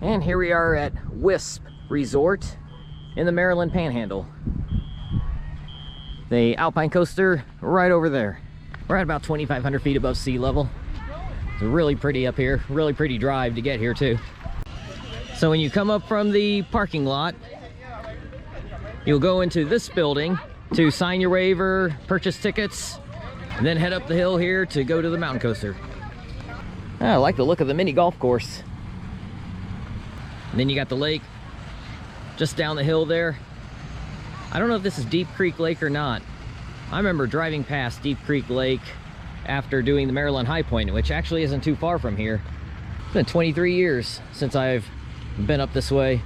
And here we are at Wisp Resort in the Maryland Panhandle. The alpine coaster right over there. We're at about 2,500 feet above sea level. It's really pretty up here, really pretty drive to get here too. So when you come up from the parking lot, you'll go into this building to sign your waiver, purchase tickets, and then head up the hill here to go to the mountain coaster. I like the look of the mini golf course. And then you got the lake just down the hill there. I don't know if this is Deep Creek Lake or not. I remember driving past Deep Creek Lake after doing the Maryland High Point, which actually isn't too far from here. It's been 23 years since I've been up this way.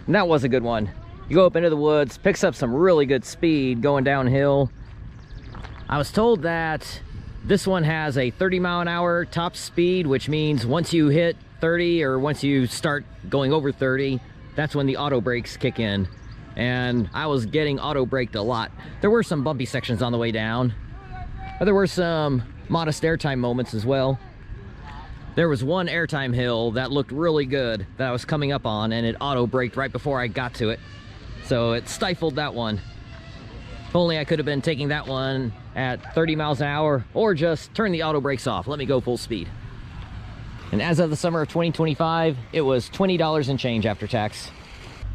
And that was a good one. You go up into the woods, picks up some really good speed going downhill. I was told that this one has a 30-mile-an-hour top speed, which means once you hit 30 or once you start going over 30, that's when the auto brakes kick in. And I was getting auto braked a lot. There were some bumpy sections on the way down, but there were some modest airtime moments as well. There was one airtime hill that looked really good that I was coming up on, and it auto braked right before I got to it. So it stifled that one. If only I could have been taking that one at 30 miles an hour, or just turn the auto brakes off, let me go full speed. And as of the summer of 2025, it was $20 and change after tax.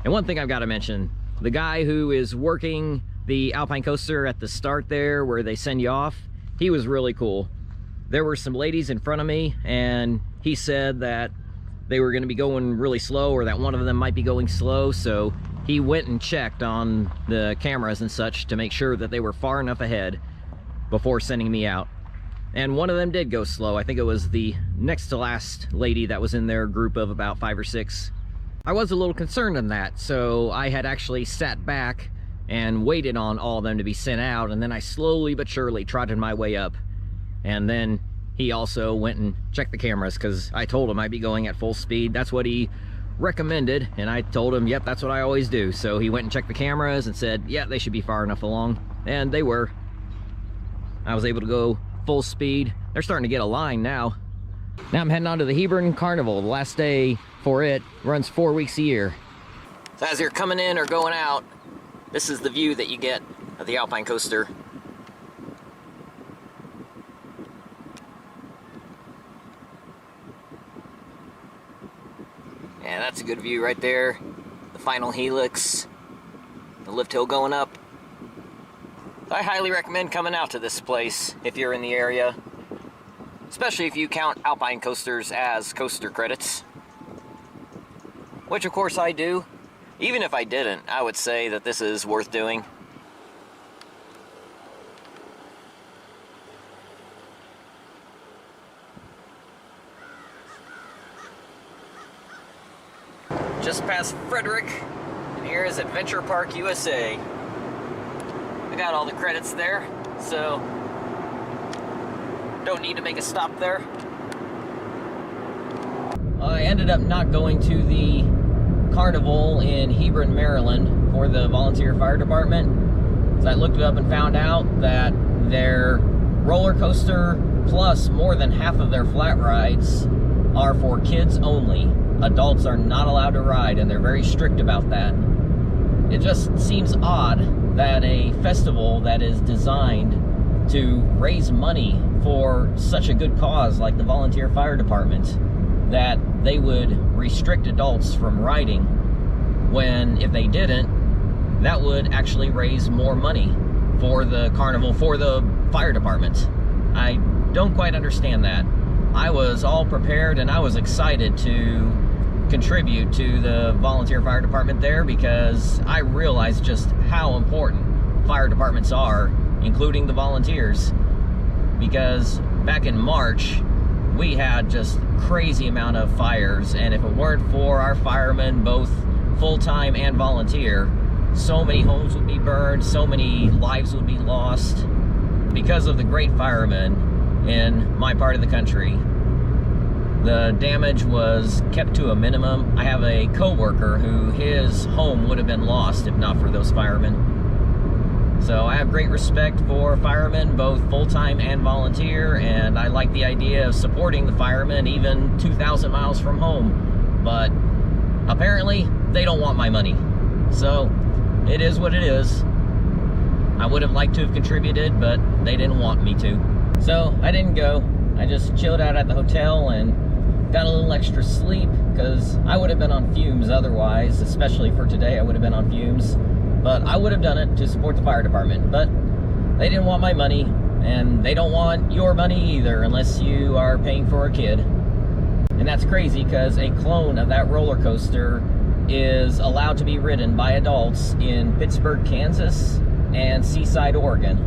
And one thing I've got to mention, the guy who is working the alpine coaster at the start there where they send you off, he was really cool. There were some ladies in front of me, and he said that they were going to be going really slow, or that one of them might be going slow, so he went and checked on the cameras and such to make sure that they were far enough ahead before sending me out. And one of them did go slow. I think it was the next to last lady that was in their group of about 5 or 6. I was a little concerned in that, so I had actually sat back and waited on all of them to be sent out, and then I slowly but surely trotted my way up. And then he also went and checked the cameras, because I told him I'd be going at full speed. That's what he recommended, and I told him, yep, that's what I always do. So he went and checked the cameras and said, yeah, they should be far enough along, and they were. I was able to go full speed. They're starting to get a line now. Now I'm heading on to the Hebron Carnival. The last day for it runs 4 weeks a year. So as you're coming in or going out, this is the view that you get of the alpine coaster. Yeah, that's a good view right there. The final helix, the lift hill going up. I highly recommend coming out to this place if you're in the area, especially if you count alpine coasters as coaster credits, which of course I do. Even if I didn't, I would say that this is worth doing. Just past Frederick, and here is Adventure Park, USA. I got all the credits there, so don't need to make a stop there. I ended up not going to the carnival in Hebron, Maryland for the volunteer fire department. So I looked it up and found out that their roller coaster plus more than half of their flat rides are for kids only. Adults are not allowed to ride, and they're very strict about that. It just seems odd that a festival that is designed to raise money for such a good cause like the volunteer fire department, that they would restrict adults from riding, when if they didn't, that would actually raise more money for the carnival, for the fire department. I don't quite understand that. I was all prepared and I was excited to contribute to the volunteer fire department there, because I realized just how important fire departments are, including the volunteers. Because back in March, we had just crazy amount of fires, and if it weren't for our firemen, both full-time and volunteer, so many homes would be burned, so many lives would be lost because of the great firemen in my part of the country. The damage was kept to a minimum. I have a co-worker who his home would have been lost if not for those firemen. So I have great respect for firemen, both full-time and volunteer, and I like the idea of supporting the firemen even 2,000 miles from home. But apparently, they don't want my money. So it is what it is. I would have liked to have contributed, but they didn't want me to. So I didn't go. I just chilled out at the hotel and got a little extra sleep, because I would have been on fumes otherwise, especially for today. I would have been on fumes. But I would have done it to support the fire department. But they didn't want my money, and they don't want your money either unless you are paying for a kid. And that's crazy, because a clone of that roller coaster is allowed to be ridden by adults in Pittsburgh, Kansas, and Seaside, Oregon.